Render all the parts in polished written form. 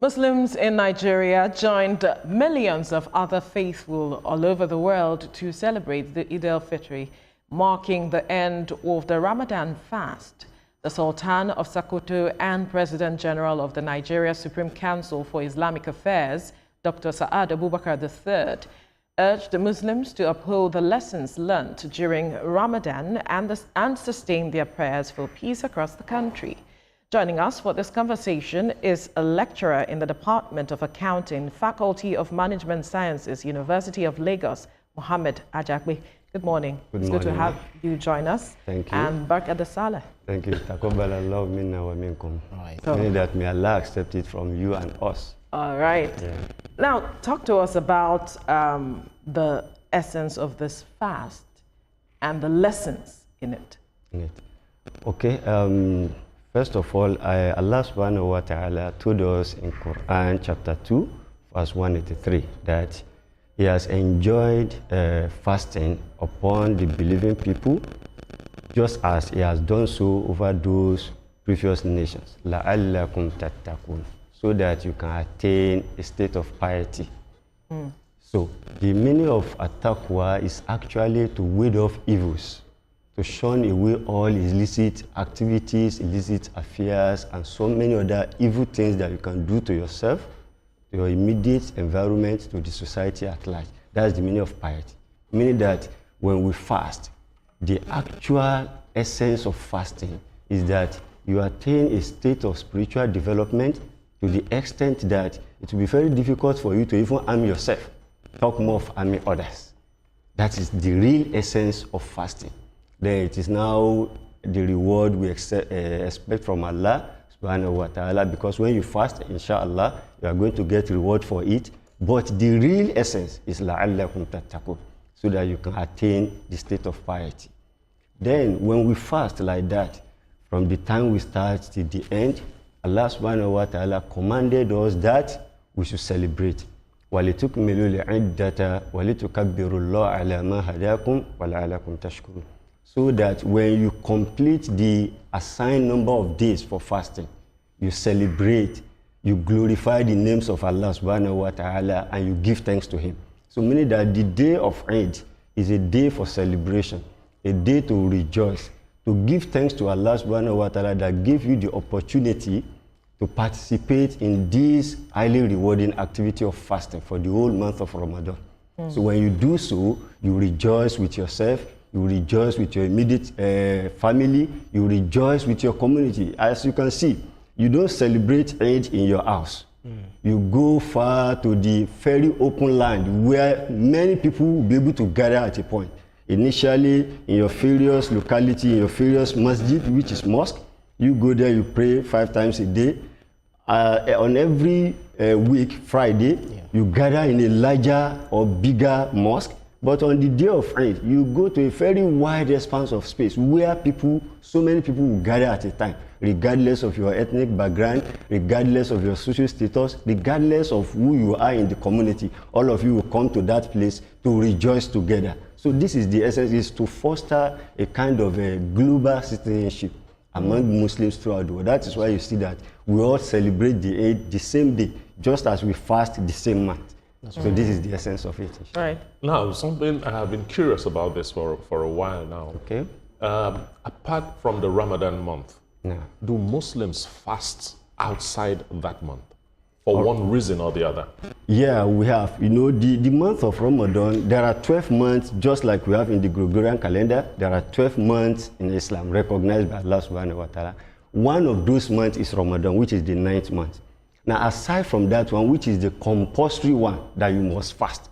Muslims in Nigeria joined millions of other faithful all over the world to celebrate the El-Fitr, marking the end of the Ramadan fast. The Sultan of Sokoto and President General of the Nigeria Supreme Council for Islamic Affairs, Dr. Sa'ad Abubakar III, urged the Muslims to uphold the lessons learnt during Ramadan and sustain their prayers for peace across the country. Joining us for this conversation is a lecturer in the Department of Accounting, Faculty of Management Sciences, University of Lagos, Mohammed Ajagbe. Good morning. It's good to have you join us. Thank you. And Barka de Saleh. Thank you. Taqabbal Allah minna wa minkum. Meaning that may Allah accept it from you and us. All right. Yeah. Now, talk to us about the essence of this fast and the lessons in it. Okay. First of all, Allah subhanahu wa ta'ala told us in Quran chapter 2, verse 183, that He has enjoyed fasting upon the believing people, just as He has done so over those previous nations, لَعَلَّكُمْ تَتَّقُونَ, so that you can attain a state of piety. So the meaning of at-taqwa is actually to ward off evils, to shun away all illicit activities, illicit affairs, and so many other evil things that you can do to yourself, to your immediate environment, to the society at large. That's the meaning of piety. Meaning that when we fast, the actual essence of fasting is that you attain a state of spiritual development to the extent that it will be very difficult for you to even harm yourself, talk more of harming others. That is the real essence of fasting. Then it is now the reward we expect from Allah subhanahu wa ta'ala, because when you fast, inshallah, you are going to get reward for it. But the real essence is la'allakum tattaqun, so that you can attain the state of piety. Then when we fast like that, from the time we start to the end, Allah subhanahu wa ta'ala commanded us that we should celebrate. وَلِتُكْمِلُوا الْعِدَّةَ وَلِتُكَبِّرُوا اللَّهَ عَلَى مَا هَدَاكُمْ وَلَعَلَكُمْ تَشْكُرُونَ. So that when you complete the assigned number of days for fasting, you celebrate, you glorify the names of Allah subhanahu wa ta'ala, and you give thanks to Him. So meaning that the day of Eid is a day for celebration, a day to rejoice, to give thanks to Allah subhanahu wa ta'ala that gave you the opportunity to participate in this highly rewarding activity of fasting for the whole month of Ramadan. So when you do so, you rejoice with yourself, you rejoice with your immediate family, you rejoice with your community. As you can see, you don't celebrate Eid in your house. You go far to the very open land where many people will be able to gather at a point. Initially, in your various locality, in your various masjid, which is mosque, you go there, you pray 5 times a day. On every week, Friday, you gather in a larger or bigger mosque. But on the day of Eid, you go to a very wide expanse of space where so many people will gather at a time, regardless of your ethnic background, regardless of your social status, regardless of who you are in the community. All of you will come to that place to rejoice together. So this is the essence, is to foster a kind of a global citizenship among Muslims throughout the world. That is why you see that we all celebrate the Eid the same day, just as we fast the same month. So this is the essence of it. Right. Now, something I have been curious about this for a while now. Okay. Apart from the Ramadan month, Yeah. do Muslims fast outside that month for one reason or the other? Yeah, we have. You know, the month of Ramadan, there are 12 months, just like we have in the Gregorian calendar. There are 12 months in Islam recognized by Allah subhanahu wa ta'ala. One of those months is Ramadan, which is the 9th month. Now, aside from that one, which is the compulsory one that you must fast,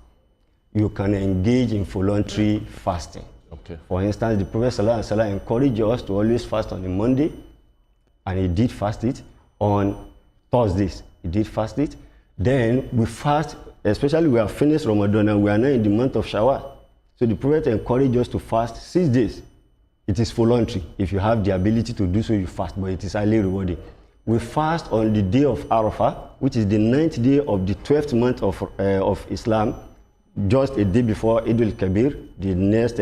you can engage in voluntary fasting. Okay. For instance, the Prophet sallallahu alaihi wasallam encouraged us to always fast on a Monday, and he did fast it. On Thursdays, he did fast it. Then we fast, especially we have finished Ramadan and we are now in the month of Shawwal. So the Prophet encouraged us to fast 6 days. It is voluntary. If you have the ability to do so, you fast, but it is highly rewarding. We fast on the day of Arafah, which is the 9th day of the 12th month of Islam, just a day before Eid al-Kabir, the next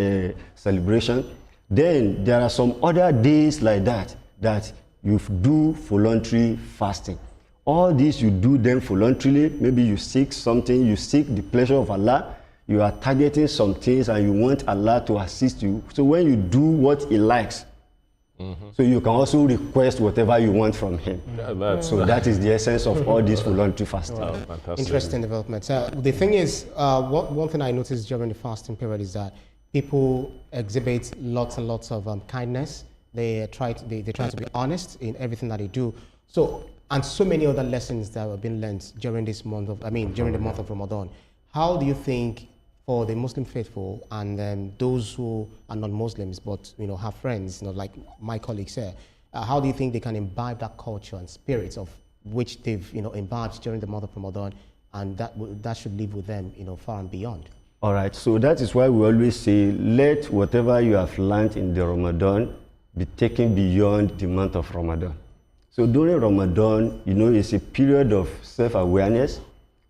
celebration. Then there are some other days like that, that you do voluntary fasting. All these you do them voluntarily. Maybe you seek something, you seek the pleasure of Allah. You are targeting some things and you want Allah to assist you. So when you do what He likes, so you can also request whatever you want from Him. So that is the essence of all this voluntary fasting. Wow, interesting development. The thing is, one thing I noticed during the fasting period is that people exhibit lots and lots of kindness. They try to be honest in everything that they do. So many other lessons that have been learned during this month of, during the month of Ramadan. How do you think, for the Muslim faithful and those who are non-Muslims but have friends, like my colleagues here, how do you think they can imbibe that culture and spirit of which they've imbibed during the month of Ramadan, and that should live with them far and beyond? All right, so that is why we always say, let whatever you have learned in the Ramadan be taken beyond the month of Ramadan. So during Ramadan, it's a period of self-awareness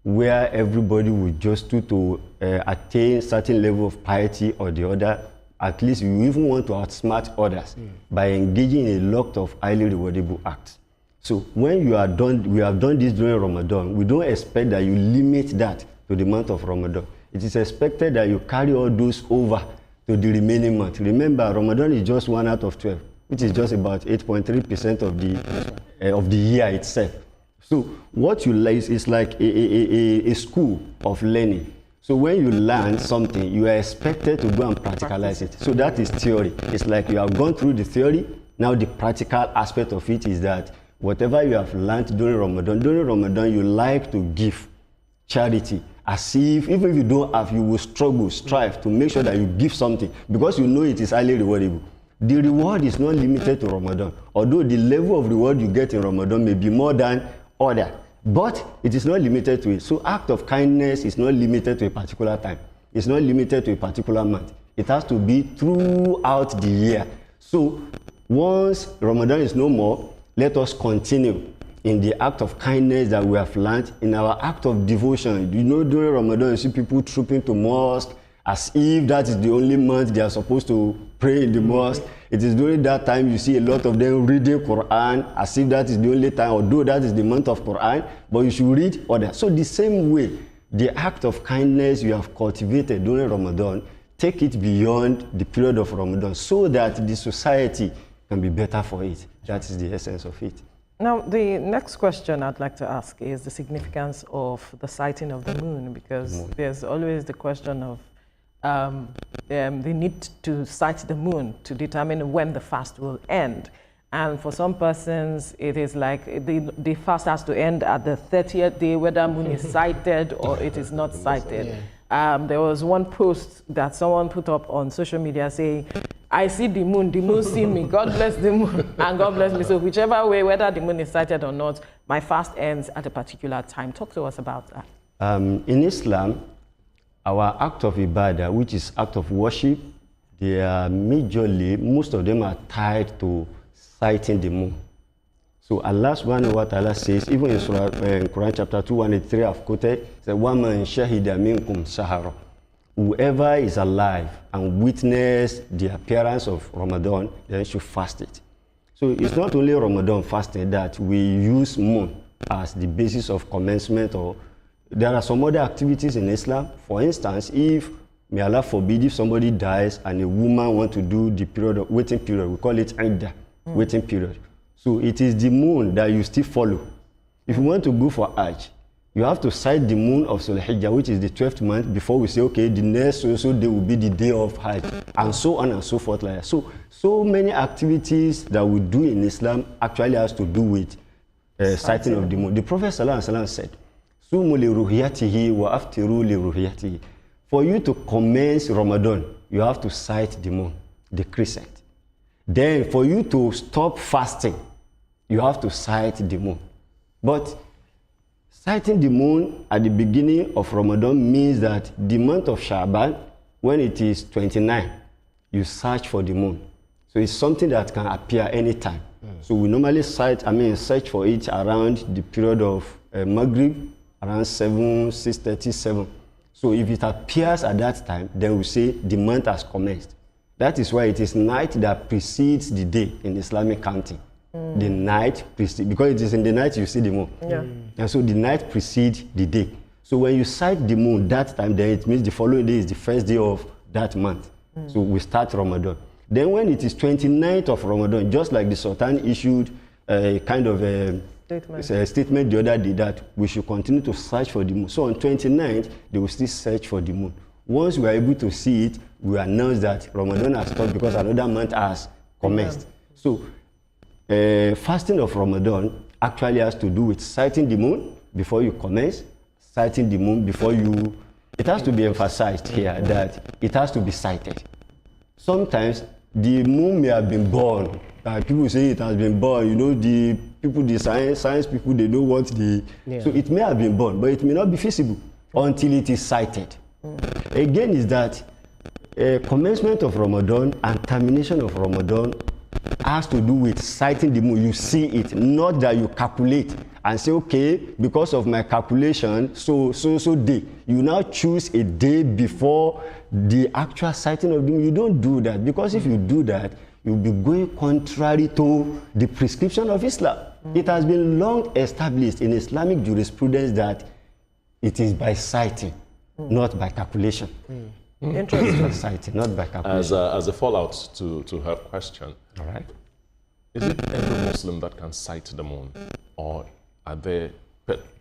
where everybody will just to attain certain level of piety or the other. At least you even want to outsmart others by engaging in a lot of highly rewardable acts. So when we have done this during Ramadan, we don't expect that you limit that to the month of Ramadan. It is expected that you carry all those over to the remaining month. Remember, Ramadan is just 1 out of 12, which is just about 8.3% of the year itself. So what you learn is like a school of learning. So when you learn something, you are expected to go and practicalize it. So that is theory. It's like you have gone through the theory. Now the practical aspect of it is that whatever you have learned during Ramadan, you like to give charity. As if, even if you don't have, you will strive to make sure that you give something, because you know it is highly rewardable. The reward is not limited to Ramadan, although the level of reward you get in Ramadan may be more than other, but it is not limited to it. So act of kindness is not limited to a particular time. It's not limited to a particular month. It has to be throughout the year. So once Ramadan is no more, let us continue in the act of kindness that we have learned, in our act of devotion. During Ramadan, you see people trooping to mosque as if that is the only month they are supposed to pray in the mosque. It is during that time you see a lot of them reading Quran as if that is the only time, although that is the month of Quran, but you should read other. So the same way, the act of kindness you have cultivated during Ramadan, take it beyond the period of Ramadan so that the society can be better for it. That is the essence of it. Now, the next question I'd like to ask is the significance of the sighting of the moon, because there's always the question of the need to sight the moon to determine when the fast will end. And for some persons, it is like the fast has to end at the 30th day, whether moon is sighted or it is not sighted. There was one post that someone put up on social media saying, I see the moon see me, God bless the moon, and God bless me. So whichever way, whether the moon is sighted or not, my fast ends at a particular time. Talk to us about that. In Islam, our act of ibadah, which is act of worship, they are majorly, most of them are tied to sighting the moon. So Allah subhanahu wa ta'ala says, even in Quran chapter 2:183, I've quoted, says, وَمَنْ شَهِدَ مِنْكُمْ شَهَرًا. Whoever is alive and witness the appearance of Ramadan, then should fast it. So it's not only Ramadan fasting that we use moon as the basis of commencement, or there are some other activities in Islam. For instance, if, may Allah forbid, if somebody dies and a woman wants to do the period of waiting period, we call it iddah, waiting period. So it is the moon that you still follow. If you want to go for Hajj, you have to sight the moon of Sul-Hijjah, which is the 12th month, before we say, okay, the next so day will be the day of Hajj, and so on and so forth like that. So many activities that we do in Islam actually has to do with sighting of the moon. The Prophet ﷺ said, Sumu li ruhiyatihi wa aftiru li ruhiyatihi. For you to commence Ramadan, you have to sight the moon, the crescent. Then for you to stop fasting, you have to sight the moon. But sighting the moon at the beginning of Ramadan means that the month of Sha'ban, when it is 29, you search for the moon. So it's something that can appear anytime. So we normally search for it around the period of Maghrib, around 6:37. So if it appears at that time, then we say the month has commenced. That is why it is night that precedes the day in Islamic counting. The night precedes, because it is in the night you see the moon. Yeah. And so the night precedes the day. So when you sight the moon that time, then it means the following day is the first day of that month. So we start Ramadan. Then when it is 29th of Ramadan, just like the Sultan issued a kind of a statement the other day that we should continue to search for the moon. So on 29th, they will still search for the moon. Once we are able to see it, we announce that Ramadan has stopped because another month has commenced. So fasting of Ramadan actually has to do with sighting the moon before you commence, sighting the moon before you... It has to be emphasized here that it has to be sighted. Sometimes the moon may have been born. People say it has been born. You know, the people, the science people, they know what the... Yeah. So it may have been born, but it may not be visible until it is sighted. Again, is that commencement of Ramadan and termination of Ramadan has to do with sighting the moon. You see it, not that you calculate and say, okay, because of my calculation, so day. You now choose a day before the actual sighting of the moon. You don't do that, because if you do that, you'll be going contrary to the prescription of Islam. It has been long established in Islamic jurisprudence that it is by sighting, not by calculation. Interesting. By sighting, not by calculation. As a fallout to her question, all right. Is it every Muslim that can sight the moon, or are there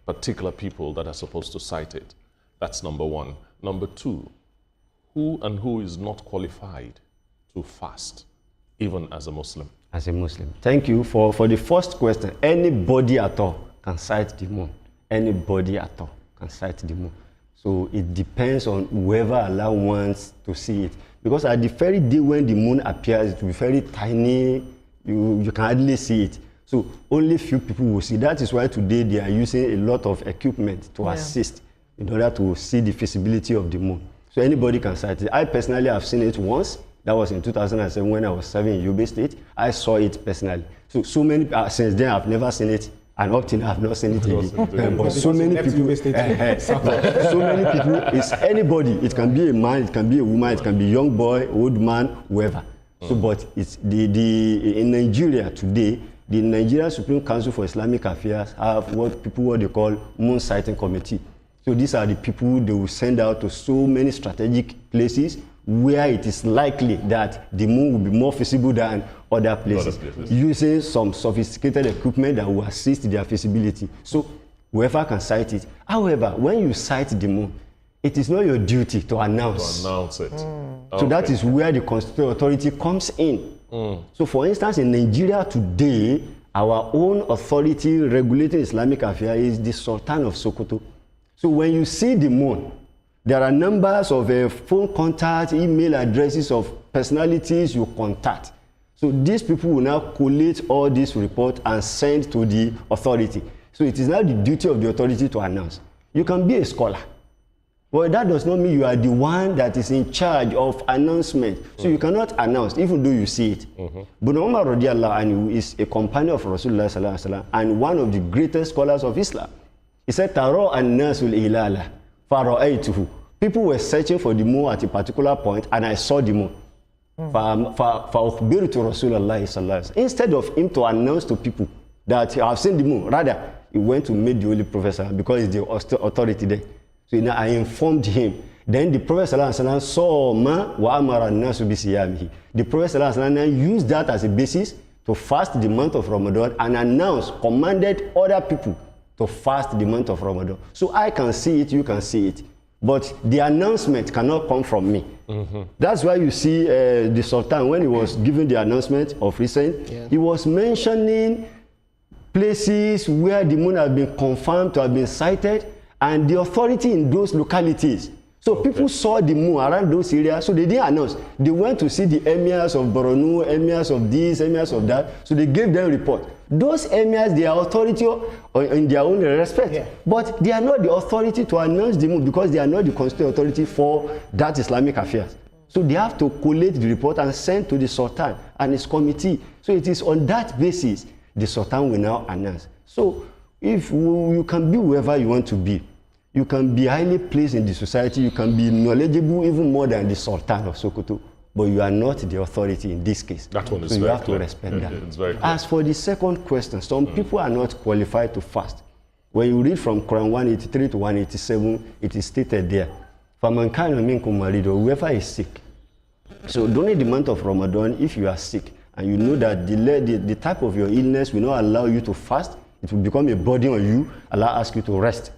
particular people that are supposed to sight it? That's number one. Number two, who is not qualified to fast, even as a Muslim? As a Muslim. Thank you for the first question. Anybody at all can sight the moon. Anybody at all can sight the moon. So it depends on whoever Allah wants to see it. Because at the very day when the moon appears, it will be very tiny. You can hardly see it. So only few people will see. That is why today they are using a lot of equipment to assist in order to see the visibility of the moon. So anybody can sight it. I personally have seen it once. That was in 2007 when I was serving in Yobe State. I saw it personally. So many, since then I've never seen it. And up till now, I've not seen it again. But so many people, so many people, it's anybody. It can be a man, it can be a woman, it can be a young boy, old man, whoever. So, but it's in Nigeria today, the Nigerian Supreme Council for Islamic Affairs have what they call moon sighting committee. So these are the people they will send out to so many strategic places where it is likely that the moon will be more visible than other places, using some sophisticated equipment that will assist their visibility. So whoever can sight it. However, when you sight the moon, it is not your duty to announce. It. So that is where the constitutional authority comes in. So for instance, in Nigeria today, our own authority regulating Islamic affairs is the Sultan of Sokoto. So when you see the moon, there are numbers of phone contact, email addresses of personalities you contact. So these people will now collate all these reports and send to the authority. So it is now the duty of the authority to announce. You can be a scholar, but that does not mean you are the one that is in charge of announcement. So you cannot announce, even though you see it. But Umar radiallahu anhu is a companion of Rasulullah sallallahu alaihi wasallam and one of the greatest scholars of Islam. He said, "Taro an-nasul ilala." People were searching for the moon at a particular point, and I saw the moon. Instead of him to announce to people that I have seen the moon, rather he went to meet the Holy Prophet because he's the authority there. So I informed him. Then the Prophet saw wa amara an-nasu bi siyamihi. The Prophet used that as a basis to fast the month of Ramadan and commanded other people to fast the month of Ramadan. So I can see it, you can see it. But the announcement cannot come from me. That's why you see the Sultan, when he was giving the announcement of recent, he was mentioning places where the moon has been confirmed to have been sighted and the authority in those localities. So people saw the moon around those areas, so they didn't announce. They went to see the emirs of Borno, emirs of this, emirs of that, so they gave them report. Those emirs, they are authority in their own respect, but they are not the authority to announce the moon because they are not the constitutional authority for that Islamic affairs. So they have to collate the report and send to the Sultan and his committee. So it is on that basis the Sultan will now announce. So if you can be whoever you want to be, you can be highly placed in the society, you can be knowledgeable even more than the Sultan of Sokoto. but you are not the authority in this case. That one is so you very have clear. to respect that. It's very clear. As for the second question, some people are not qualified to fast. When you read from Quran 183 to 187, it is stated there, فَمَنْ كَانَ مِنْكُمْ مَرِيضًا, whoever is sick. So during the month of Ramadan, if you are sick, and you know that the type of your illness will not allow you to fast, it will become a burden on you, Allah asks you to rest.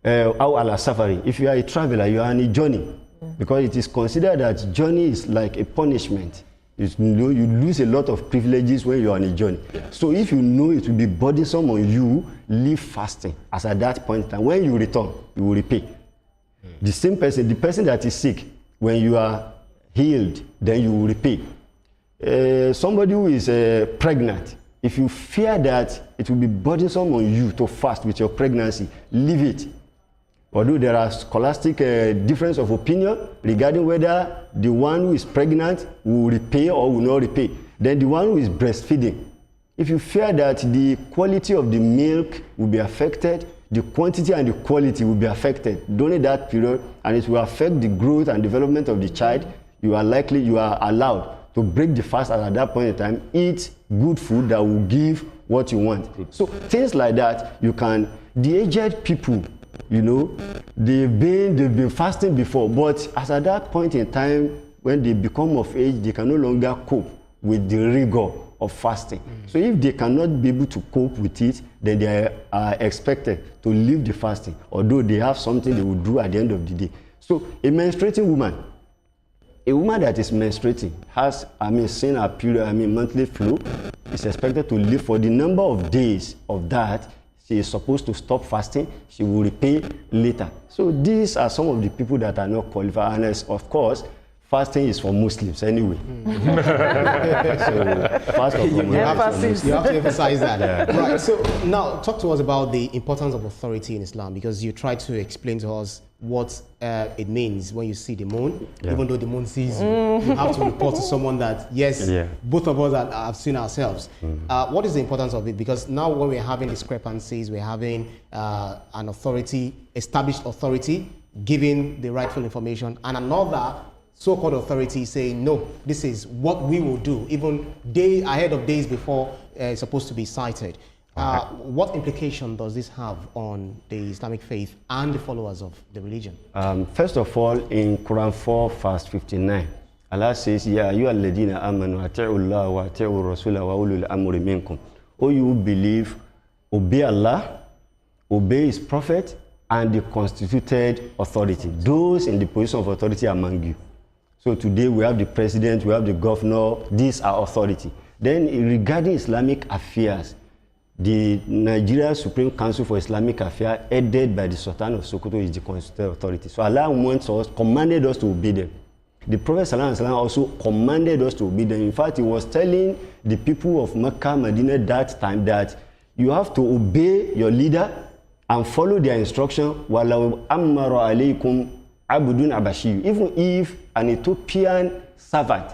Allah safari. If you are a traveler, you are on a journey, because it is considered that journey is like a punishment. You lose a lot of privileges when you are on a journey. So if you know it will be burdensome on you, leave fasting. As at that point in time, when you return, you will repay. The same person, the person that is sick, when you are healed, then you will repay. Somebody who is pregnant, if you fear that it will be burdensome on you to fast with your pregnancy, leave it. Although there are scholastic difference of opinion regarding whether the one who is pregnant will repay or will not repay. Then the one who is breastfeeding, if you fear that the quality of the milk will be affected, the quantity and the quality will be affected during that period, and it will affect the growth and development of the child, you are allowed to break the fast, and at that point in time, eat good food that will give what you want. So things like that, you can, the aged people, you know, they've been fasting before, but as at that point in time, when they become of age, they can no longer cope with the rigor of fasting. So if they cannot be able to cope with it, then they are expected to leave the fasting, although they have something they will do at the end of the day. So a menstruating woman, a woman that is menstruating has, seen her period, monthly flow, is expected to live for the number of days of that. She is supposed to stop fasting. She will repay later. So these are some of the people that are not qualified. And as, of course, fasting is for Muslims anyway. So fast for you have to emphasize that. Yeah. Right. So now talk to us about the importance of authority in Islam, because you tried to explain to us what it means when you see the moon. Even though the moon sees you, you have to report to someone that, yes, both of us have seen ourselves. What is the importance of it? Because now when we're having discrepancies, we're having an authority, established authority, giving the rightful information, and another so-called authority saying, no, this is what we will do, even ahead of days before it's supposed to be cited. What implication does this have on the Islamic faith and the followers of the religion? First of all, in Quran 4, verse 59, Allah says, Ya ayyuhal ladina amanu ati'u Allah wa ati'u rasula wa ulul amri minkum. O you who believe, obey Allah, obey His Prophet, and the constituted authority, those in the position of authority among you. So today we have the president, we have the governor, these are authority. Then regarding Islamic affairs, the Nigeria Supreme Council for Islamic Affairs, headed by the Sultan of Sokoto, is the constituted authority. So Allah commanded us to obey them. The Prophet ﷺ also commanded us to obey them. In fact, he was telling the people of Mecca, Medina that time that you have to obey your leader and follow their instruction. وَلَوْ أَمَّرَ عَلَيْكُمْ عَبْدٌ أَبَشِيٌّ. Even if an Ethiopian servant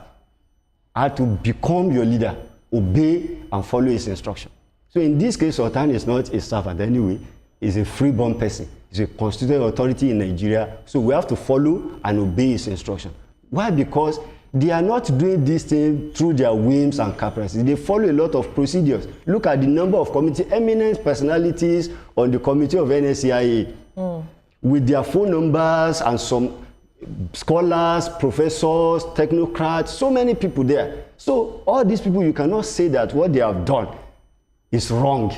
had to become your leader, obey and follow his instruction. So in this case, Sultan is not a servant anyway, he's a freeborn person. He's a constituted authority in Nigeria. So we have to follow and obey his instruction. Why? Because they are not doing this thing through their whims and caprices. They follow a lot of procedures. Look at the number of committee, eminent personalities on the committee of NSCIA with their phone numbers, and some scholars, professors, technocrats, so many people there. So all these people, you cannot say that what they have done is wrong.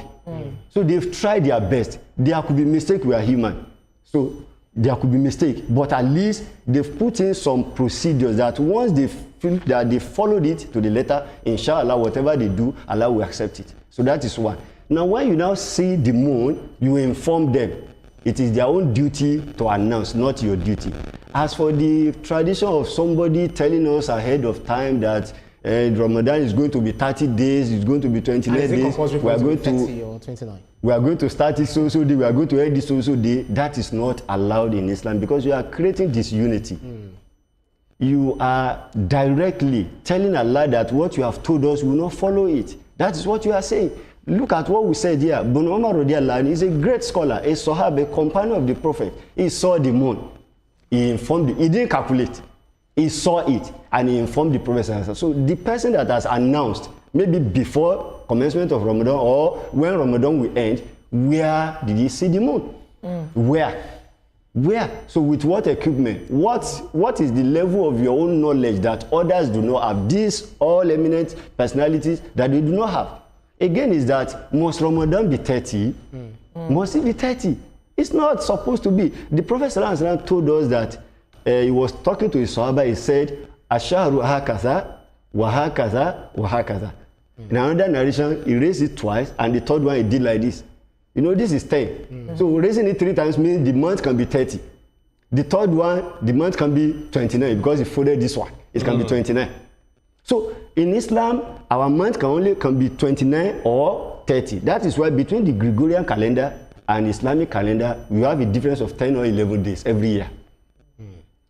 So they've tried their best. There could be mistake, we are human. So there could be mistake, but at least they've put in some procedures that once they feel that they followed it to the letter, inshallah, whatever they do, Allah will accept it. So that is one. Now when you now see the moon, you inform them. It is their own duty to announce, not your duty. As for the tradition of somebody telling us ahead of time that Ramadan is going to be 30 days, it's going to be 29 days. We are going to 30 or 29. We are going to start it so day, we are going to end this so day. That is not allowed in Islam, because you are creating disunity. You are directly telling Allah that what you have told us, we will not follow it. That is what you are saying. Look at what we said here. Ibn Umar radiallahu anhu is a great scholar, a Sahaba, a companion of the Prophet. He saw the moon. He informed him. He didn't calculate. He saw it and he informed the Prophet. So the person that has announced, maybe before commencement of Ramadan or when Ramadan will end, where did he see the moon? Where? So with what equipment? What is the level of your own knowledge that others do not have? These all eminent personalities that they do not have. Again, is that must Ramadan be 30? Must it be 30? It's not supposed to be. The Prophet ﷺ told us that he was talking to his Sahaba. He said, Ashahru hakaza, wa hakaza, wa hakaza. In another narration, he raised it twice, and the third one he did like this. You know, this is 10. So raising it 3 times means the month can be 30. The third one, the month can be 29 because he folded this one. It can be 29. So in Islam, our month can be 29 or 30. That is why between the Gregorian calendar and Islamic calendar, we have a difference of 10 or 11 days every year.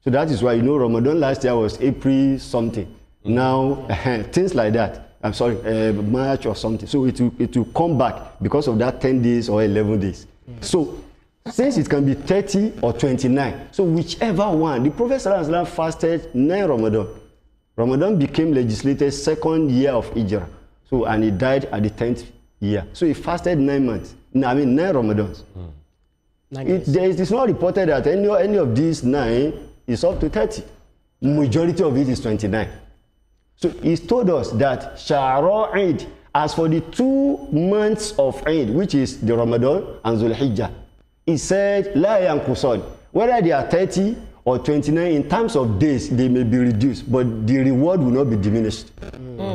So that is why, you know, Ramadan last year was April something. Now, things like that. I'm sorry, March or something. So it will come back because of that 10 days or 11 days. So since it can be 30 or 29, so whichever one, the Prophet ﷺ fasted 9 Ramadan. Ramadan became legislated 2nd year of Hijrah. So, and he died at the 10th year. So he fasted 9 months. 9 Ramadans. It is not reported that any of these 9 is up to 30. Majority of it is 29. So he's told us that Sha'ra Eid, as for the 2 months of Eid, which is the Ramadan and Dhul Hijjah, he said, La yankuson, whether they are 30 or 29, in terms of days, they may be reduced, but the reward will not be diminished.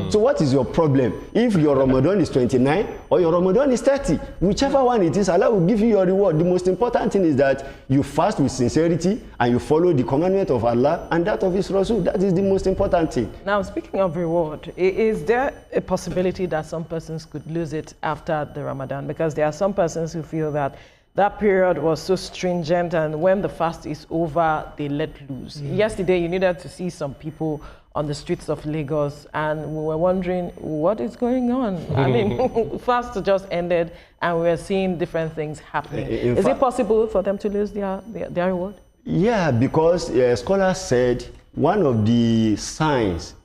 So what is your problem? If your Ramadan is 29 or your Ramadan is 30, whichever one it is, Allah will give you your reward. The most important thing is that you fast with sincerity and you follow the commandment of Allah and that of His Rasul. That is the most important thing. Now, speaking of reward, is there a possibility that some persons could lose it after the Ramadan? Because there are some persons who feel that that period was so stringent, and when the fast is over, they let loose. Yesterday, you needed to see some people on the streets of Lagos, and we were wondering what is going on. I mean, fast just ended, and we are seeing different things happening. Is it possible for them to lose their reward? Yeah, because scholars said one of the signs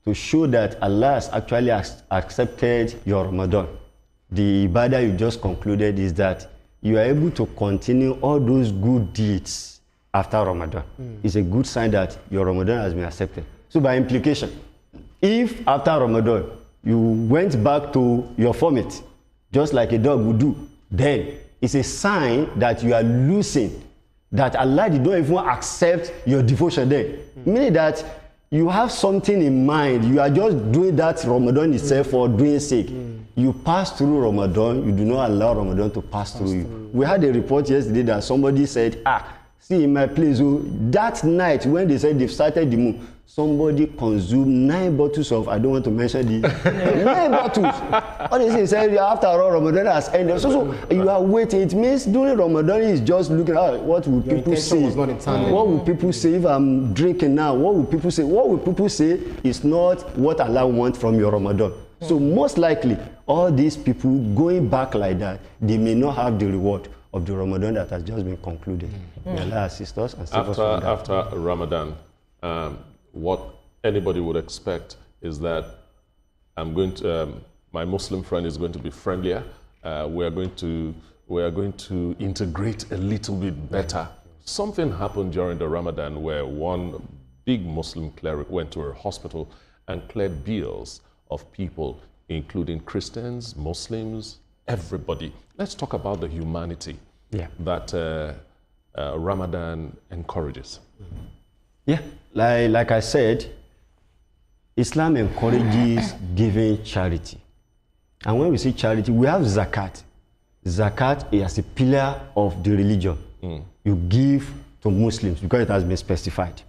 to show that Allah has actually accepted your Ramadan, the ibadah you just concluded, is that you are able to continue all those good deeds after Ramadan. It's a good sign that your Ramadan has been accepted. So by implication, if after Ramadan you went back to your format, just like a dog would do, then it's a sign that you are losing, that Allah did not even accept your devotion then. Meaning that you have something in mind, you are just doing that Ramadan itself for doing sake. You pass through Ramadan, you do not allow Ramadan to pass through you. We had a report yesterday that somebody said, see in my place, that night when they said they've started the moon, somebody consumed 9 bottles of, I don't want to mention the 9 bottles. All they say, after all, Ramadan has ended. So you are waiting. It means during Ramadan is just looking at what will people say. What will people say if I'm drinking now? What will people say? What will people say is not what Allah wants from your Ramadan. So most likely, all these people going back like that, they may not have the reward of the Ramadan that has just been concluded. May Allah assist us and save us from that. After Ramadan, what anybody would expect is that my Muslim friend is going to be friendlier. We are going to integrate a little bit better. Something happened during the Ramadan where one big Muslim cleric went to a hospital and cleared bills of people, including Christians, Muslims, everybody. Let's talk about the humanity that Ramadan encourages. Yeah, like I said, Islam encourages giving charity. And when we say charity, we have zakat. Zakat is a pillar of the religion. You give to Muslims because it has been specified.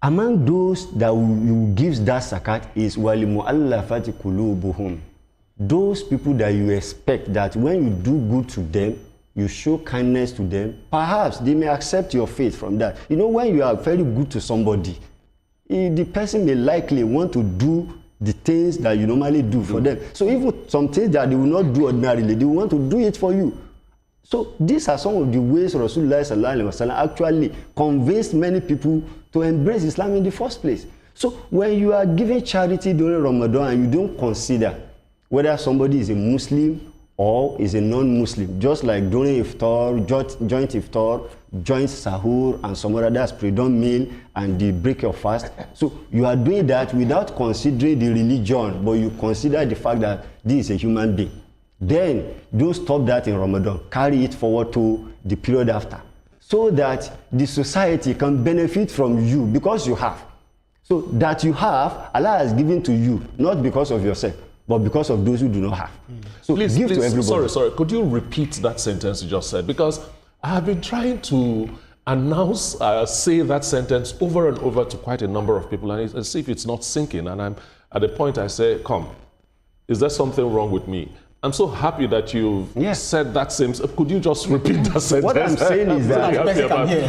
Among those that you give that zakat is وَلِمُؤَلَّفَةِ قُلُوبُهُمْ. Those people that you expect that when you do good to them, you show kindness to them, perhaps they may accept your faith from that. You know, when you are very good to somebody, the person may likely want to do the things that you normally do for them. So even some things that they will not do ordinarily, they want to do it for you. So these are some of the ways Rasulullah sallallahu alaihi wasallam actually convinced many people to embrace Islam in the first place. So when you are giving charity during Ramadan and you don't consider whether somebody is a Muslim or is a non-Muslim, just like during iftar, joint iftar, joint sahur, and some other, that's pre-dawn meal and the break of fast. So you are doing that without considering the religion, but you consider the fact that this is a human being. Then don't stop that in Ramadan. Carry it forward to the period after, so that the society can benefit from you because you have. So that you have, Allah has given to you, not because of yourself, but because of those who do not have. So please, give to everybody. Sorry, could you repeat that sentence you just said? Because I have been trying to announce, say that sentence over and over to quite a number of people, and see if it's not sinking. And I'm at the point I say, come, is there something wrong with me? I'm so happy that you said that same. Could you just repeat that sentence? What I'm saying is that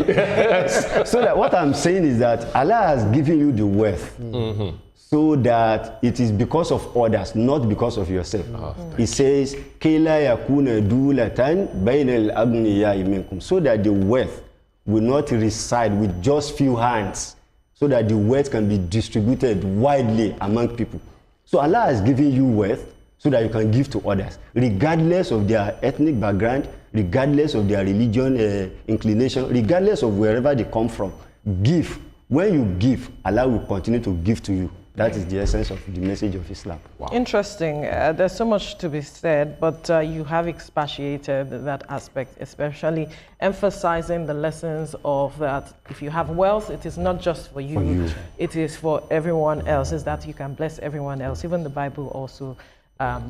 yes. So that what I'm saying is that Allah has given you the wealth, so that it is because of others, not because of yourself. It says, "Kila yakuna dulatan bayna al-aghniyai minkum," so that the wealth will not reside with just few hands, so that the wealth can be distributed widely among people. So Allah has given you wealth so that you can give to others, regardless of their ethnic background, regardless of their religion inclination, regardless of wherever they come from. Give. When you give, Allah will continue to give to you. That is the essence of the message of Islam. Wow. Interesting. There's so much to be said, but you have expatiated that aspect, especially emphasizing the lessons of that. If you have wealth, it is not just for you. It is for everyone else. Is that you can bless everyone else. Even the Bible also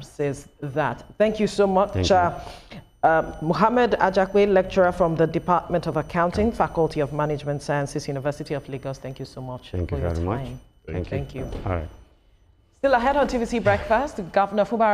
says that. Thank you so much. Muhammad Ajakwe, lecturer from the Department of Accounting, Faculty of Management Sciences, University of Lagos. Thank you so much. Thank you very much. Thank you. All right. Still ahead on TVC Breakfast, Governor Fubara